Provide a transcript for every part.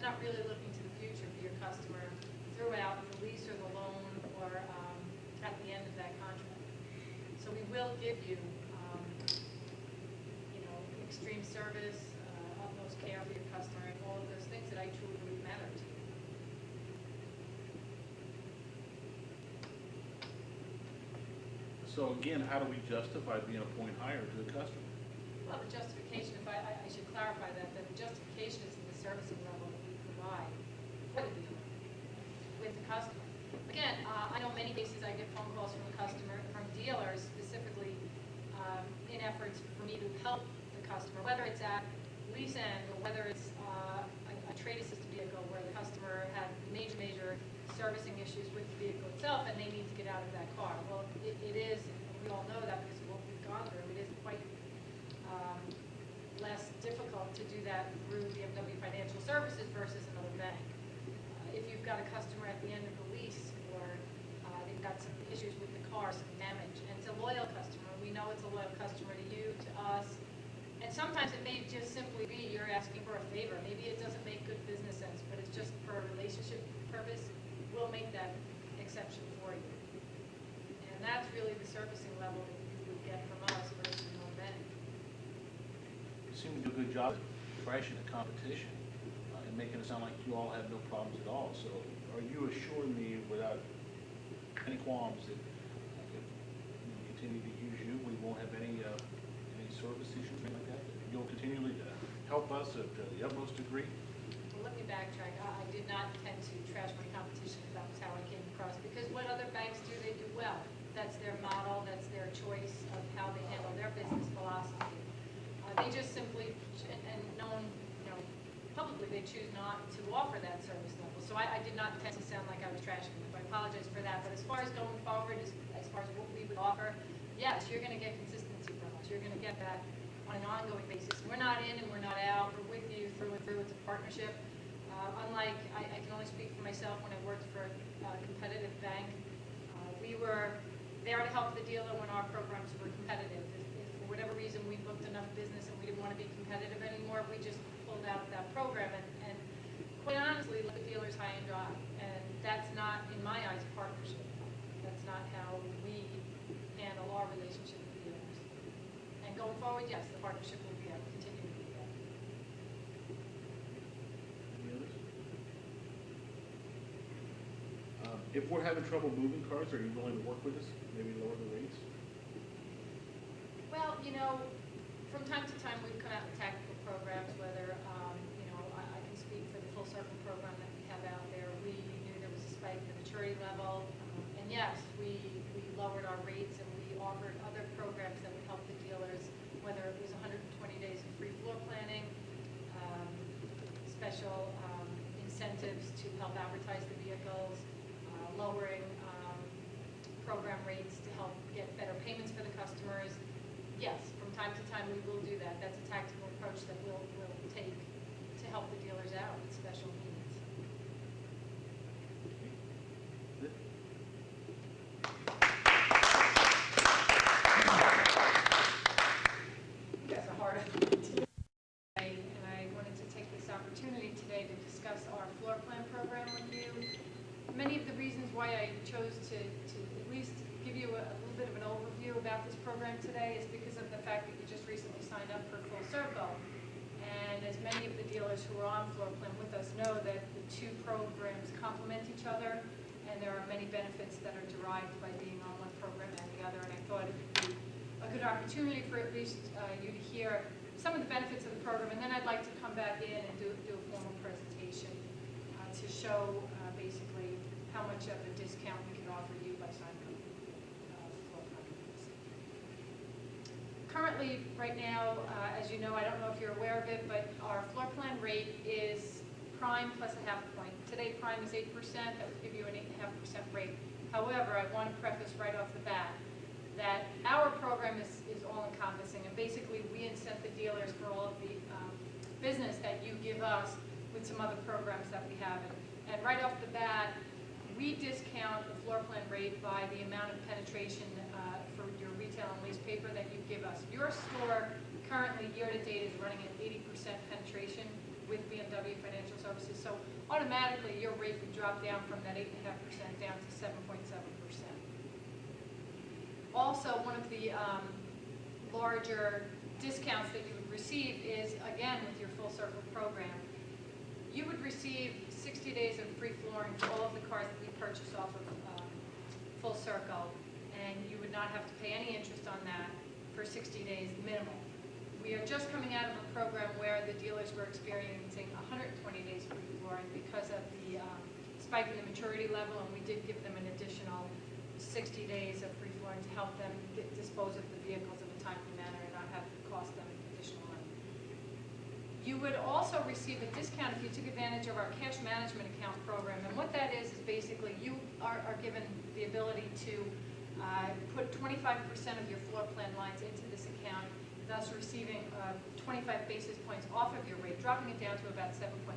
not really looking to the future for your customer throughout the lease or the loan or at the end of that contract. So we will give you, extreme service, utmost care for your customer, and all of those things that I truly believe matter to you. So again, how do we justify being a point higher to the customer? Well, the justification, if I should clarify that the justification is in the servicing level that we provide for the dealer with the customer. Again, I know many cases I get phone calls from the customer, from dealers specifically, in efforts for me to help the customer, whether it's at lease end or whether it's a trade assisted vehicle where the customer had major servicing issues with the vehicle itself and they need to get out of that car. Well, it is, and we all know that because of what we've gone through, it is quite less difficult to do that through BMW Financial Services versus another bank. If you've got a customer at the end of the lease or they've got some issues with the car, some damage, and it's a loyal customer, we know it's a loyal customer to you, to us, and sometimes it may just simply be you're asking for a favor. Maybe it doesn't make good business sense, but it's just for a relationship purpose. We'll make that exception for you. And that's really the servicing level that you would get from us versus another bank. You seem to do a good job of trashing the competition and making it sound like you all have no problems at all. So are you assuring me without any qualms that if we continue to use you, we won't have any service issues or anything like that? You'll continually help us to the utmost degree? Well, let me backtrack. I did not intend to trash my competition if that was how I came across, because what other banks do, they do well. That's their model, that's their choice of how they handle their business philosophy. They just simply, and known, publicly, they choose not to offer that service level. So I did not intend to sound like I was trashing them. I apologize for that. But as far as going forward, as far as what we would offer, yes, you're going to get consistency from us. You're going to get that on an ongoing basis. We're not in and we're not out. We're with you through and through. It's a partnership. Unlike, I can only speak for myself when I worked for a competitive bank. We were there to help the dealer when our programs were competitive. If for whatever reason we booked enough business and we didn't want to be competitive anymore, we just pulled out of that program and quite honestly let the dealers high and dry. And that's not, in my eyes, partnership. That's not how we handle our relationship with dealers. And going forward, yes, the partnership will be continue to be there. Any others? If we're having trouble moving cars, are you willing to work with us? Maybe lower the rates? Well, from time to time we've come out with tactical programs, whether, I can speak for the Full Circle program that we have out there. We knew there was a spike in the maturity level, and yes, we lowered our rates and we offered other programs that would help the dealers, whether it was 120 days of free floor planning, special incentives to help advertise the vehicles, lowering program rates to help get better payments for the customers. Yes, from time to time we will do that. That's a tactical approach that we'll take to help the dealers out with special needs. That's a hard one to do. And I wanted to take this opportunity today to discuss our floor plan program with you. Many of the reasons why I chose to at least give you a little bit of an overview about this program today is because of the fact that you just recently signed up for Full Circle. And as many of the dealers who are on floor plan with us know that the two programs complement each other, and there are many benefits that are derived by being on one program and the other. And I thought it would be a good opportunity for at least you to hear some of the benefits of the program, and then I'd like to come back in and do a formal presentation to show basically how much of a discount we can offer you by signing up floor plan. Currently, right now, as you know, I don't know if you're aware of it, but our floor plan rate is prime plus a half point. Today, prime is 8%. That would give you an 8.5% rate. However, I want to preface right off the bat that our program is all-encompassing, and basically we incent the dealers for all of the business that you give us with some other programs that we have. And right off the bat, we discount the floor plan rate by the amount of penetration for your retail and lease paper that you give us. Your store currently, year to date, is running at 80% penetration with BMW Financial Services. So automatically your rate would drop down from that 8.5% down to 7.7%. Also, one of the larger discounts that you would receive is, again, with your Full Circle program. You would receive 60 days of free flooring for all of the cars that we purchase off of Full Circle, and you would not have to pay any interest on that for 60 days minimum. We are just coming out of a program where the dealers were experiencing 120 days free flooring because of the spike in the maturity level, and we did give them an additional 60 days of free flooring to help them dispose of the vehicles in a timely manner and not have to cost them additional money. You would also receive a discount if you took advantage of our cash management account program, and what that is basically you are given the ability to put 25% of your floor plan lines into this account, thus receiving 25 basis points off of your rate, dropping it down to about 7.45%.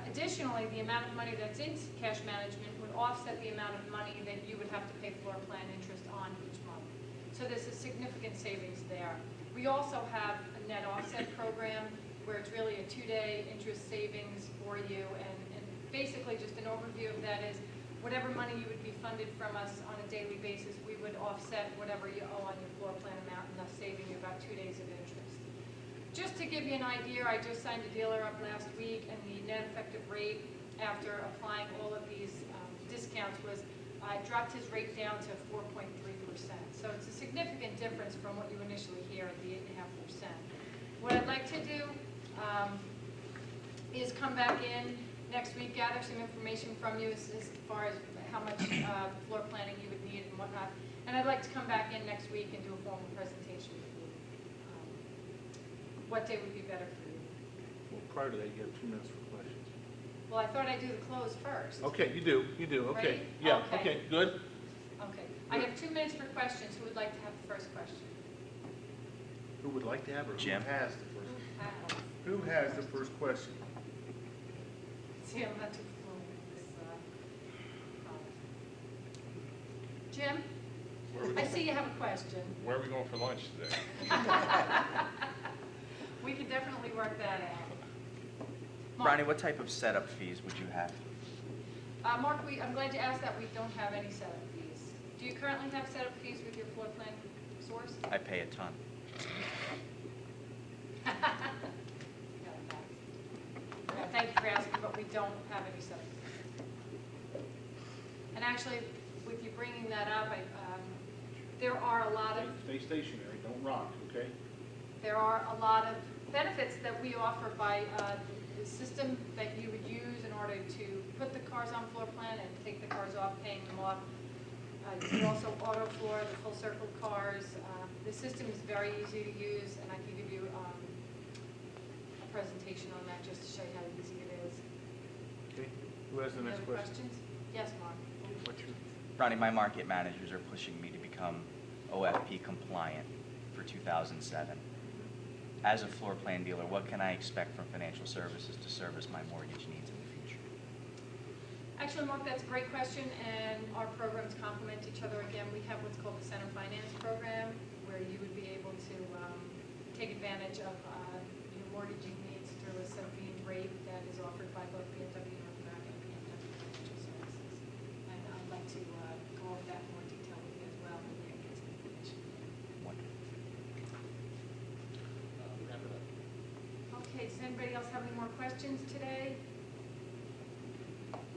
Additionally, the amount of money that's in cash management would offset the amount of money that you would have to pay floor plan interest on each month. So there's a significant savings there. We also have a net offset program where it's really a 2-day interest savings for you, and basically just an overview of that is whatever money you would be funded from us on a daily basis, we would offset whatever you owe on your floor plan amount, and thus saving you about 2 days of interest. Just to give you an idea, I just signed a dealer up last week, and the net effective rate after applying all of these discounts was dropped his rate down to 4.3%. So it's a significant difference from what you initially hear at the 8.5%. What I'd like to do is come back in next week, gather some information from you as far as how much floor planning you would need and whatnot. And I'd like to come back in next week and do a formal presentation with you. What day would be better for you? Well, prior to that, you have 2 minutes for questions. Well, I thought I'd do the close first. Okay, you do, okay. Ready? Yeah, Okay. okay, good. Okay. I have 2 minutes for questions. Who would like to have the first question? Who would like to have, or Jim. who has the first? Wow. Who has the first question? See, I'm not too fluent with this product. Jim, I see you have a question. Where are we going for lunch today? We could definitely work that out. Mark. Ronnie, what type of setup fees would you have? Mark, I'm glad you asked that. We don't have any setup fees. Do you currently have setup fees with your floor plan source? I pay a ton. Thank you for asking, but we don't have any setup fees. And actually, with you bringing that up, there are a lot of Stay stationary, don't rock, okay? There are a lot of benefits that we offer by the system that you would use in order to put the cars on floor plan and take the cars off, paying them off. You can also auto floor the Full Circle cars. The system is very easy to use, and I can give you a presentation on that just to show you how easy it is. Okay, who has the Any next other question? questions? Yes, Mark. What's your, Ronnie, my market managers are pushing me to become OFP compliant for 2007. As a floor plan dealer, what can I expect from financial services to service my mortgage needs in the future? Actually, Mark, that's a great question, and our programs complement each other. Again, we have what's called the Center Finance Program, where you would be able to take advantage of your mortgaging needs through a sub-fee rate that is offered by both BMW North America and BMW Financial Services. And I'd like to go over that in more detail with you as well when we get some information. Wonderful. wrap it up. Okay, does anybody else have any more questions today?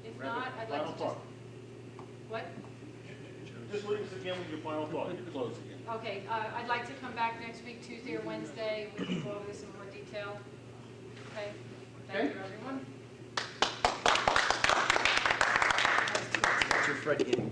If Wrap not, it. I'd like to Final just... thought. What? Just leave us again with your final thought, you can close again. Okay, I'd like to come back next week, Tuesday or Wednesday. We can go over this in more detail. Okay? Thank you, everyone. Mr. Fred Gidding,